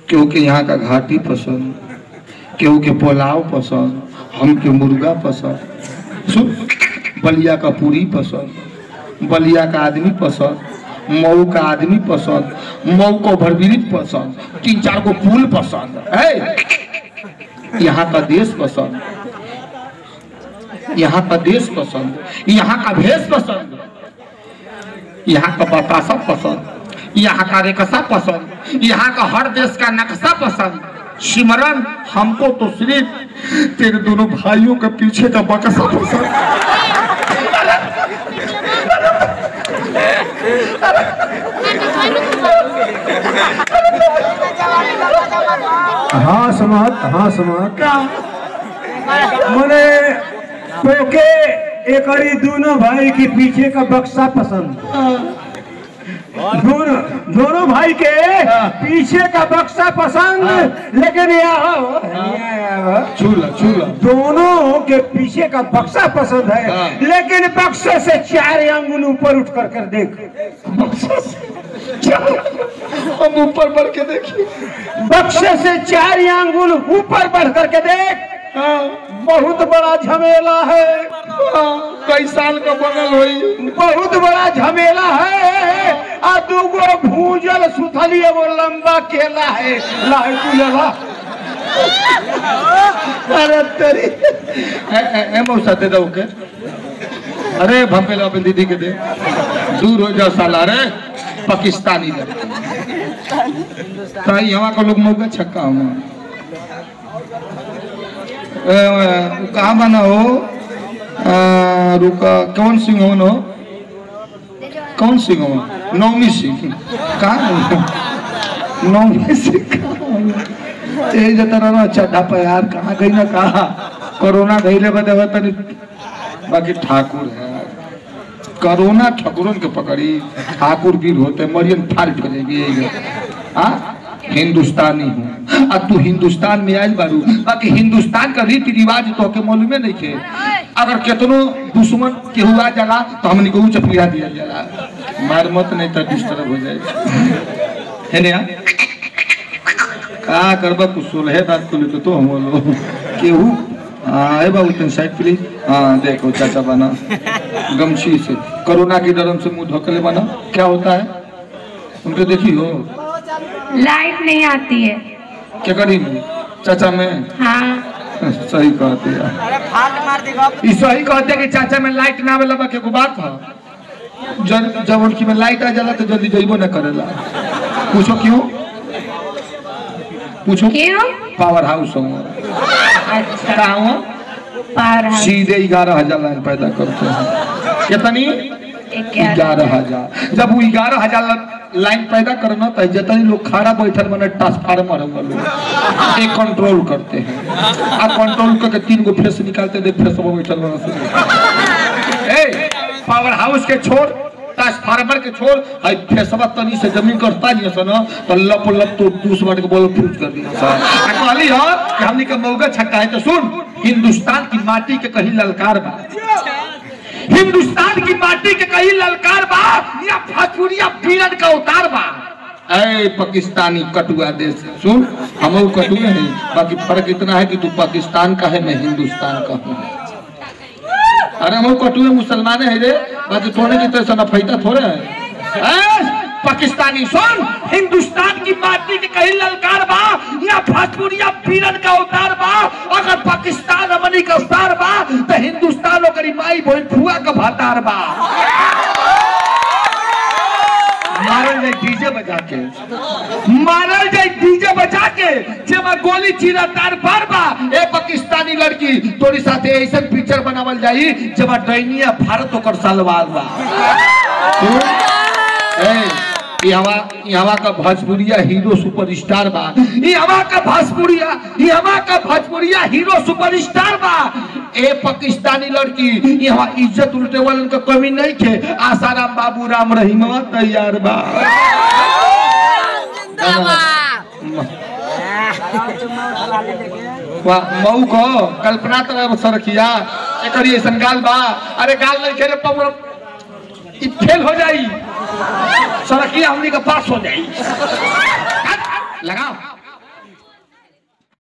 केहू के यहाँ का घाटी पसंद, केहू के पुलाव पसंद, हमके मुर्गा पसंद, सुन बलिया का पूरी पसंद, बलिया का आदमी पसंद, मऊ का आदमी पसंद, मऊ को भरब्रिज पसंद, 3-4 को पुल पसंद है, यहाँ का देश पसंद, यहाँ का देश पसंद, यहाँ का भेष पसंद, यहाँ का बतासा पसंद, यहाँ का रेखसा पसंद, यहाँ का हर देश का नक्शा पसंद। सिमरन हमको तो सिर्फ तेरे दोनों भाइयों के पीछे का बक्सा पसंद। हाँ समात मने तो के एक दोनों भाई के पीछे का बक्सा पसंद, दोनों भाई के पीछे का बक्सा पसंद। लेकिन छूला दोनों के पीछे का बक्सा पसंद है, लेकिन बक्से से 4 अंगुल ऊपर उठ कर देख, हम ऊपर बढ़ के देखिए, बक्से से 4 अंगुल ऊपर बढ़ करके देख। बहुत बड़ा झमेला है, कई साल का बगल हुई, बहुत बड़ा झमेला है। आ दूगो भूजल सुथली वो लंबा केला है, लाला अरे तेरी मौसा दे दो के, अरे भपेला अपनी दीदी के दे, दूर हो जा साला रे पाकिस्तानी तो यहाँ का लोग मौका छक्का हुआ कहाँ बना हो रुका कौन सिंह हो नो कौन सिंह हो नौमी सिंह कहाँ नौमी सिंह जता रहा अच्छा ढापा यार कहाँ गई ना कहा कोरोना गईले बदे तनी बाकी ठाकुर है कोरोना ठाकुरन के पकड़ी ठाकुर वीर होते मरियन फाल्ट हो जाएगी। हाँ हिंदुस्तानी हूँ अब तू हिंदुस्तान में आयल बारू, बाकी हिंदुस्तान का रीति रिवाज तो के मालूमे नहीं थे। अगर कितनो दुश्मन के हुआ जला तो हमने को ऊंचा पीड़ा दिया जला, मार मत नहीं तो डिस्टर्ब हो जाए है ना का करबा कुछ सोलह बात को तो हम लोग केहू हाँ बाबू तुम साइड प्लीज। हाँ देखो चाचा बना गमछी से कोरोना की डरम से मुंह ढकले बना, क्या होता है उनको देखी हो लाइट नहीं आती है क्या करी चाचा में। हाँ सही कहते हैं, सही कहते हैं कि चाचा में लाइट ना आवेला के को बात है, जब उनकी में लाइट आ जाला तो जल्दी जइबो ना करेला। पूछो क्यों, पूछो क्यों? पावर हाउस हो अच्छा पावर हाउस सीधे 11,000 लाइन पैदा करते हैं। कितनी 11,000। जब वो 11,000 लाइन पैदा करना तो जितने लोग खड़ा बैठल बने ट्रांसफार्मर एक कंट्रोल करते हैं, आप कंट्रोल करके 3 गो फेस निकालते देख फेस बैठल बना। पावर हाउस के छोड़ ट्रांसफार्मर के छोड़ फेसवा तनी से जमीन करता नहीं सन तो लप लप तो दूसरा के बोल फ्यूज कर दिया कहली हो कि हमनी के मौका छक्का है। तो सुन हिंदुस्तान की माटी के कहीं ललकार बा, हिंदुस्तान की माटी के कहीं ललकार बा या फचुरिया पीरन का उतार बा। ऐ पाकिस्तानी कटुआ देश सुन हम कटुए नहीं, बाकी फर्क इतना है कि तू पाकिस्तान का है मैं हिंदुस्तान का हूँ। अरे हम कटुए मुसलमान है रे, बाकी थोड़े की तरह नफैता थोड़े है। पाकिस्तानी सुन हिंदुस्तान की माटी के कहीं ललकार बा या भोजपुरिया पीरन का उतार बा। अगर पाकिस्तान अमनी का उतार बा तो हिंदुस्तान ओकरी माई बहन फुआ का भातार बा। मारल जाए डीजे बजा के, मारल जाए डीजे बजा के जेमा गोली चीरा तार पार बा। ए पाकिस्तानी लड़की तोरी साथे ऐसा पिक्चर बनावल जाई जेमा डैनिया भारत ओकर सलवार बा। यहाँ का भोजपुरिया हीरो सुपरस्टार बा, यहाँ का भोजपुरिया हीरो सुपरस्टार बा। ए पाकिस्तानी लड़की यहाँ इज्जत उल्टे वालन का कमी नहीं थे। आसाराम बाबू राम रहीम तैयार बा। मऊ को कल्पना तरह सरकिया एक गाल बा। अरे गाल नहीं खेले फेल हो जाई, सड़किया हमनी के पास हो जाई। लगाओ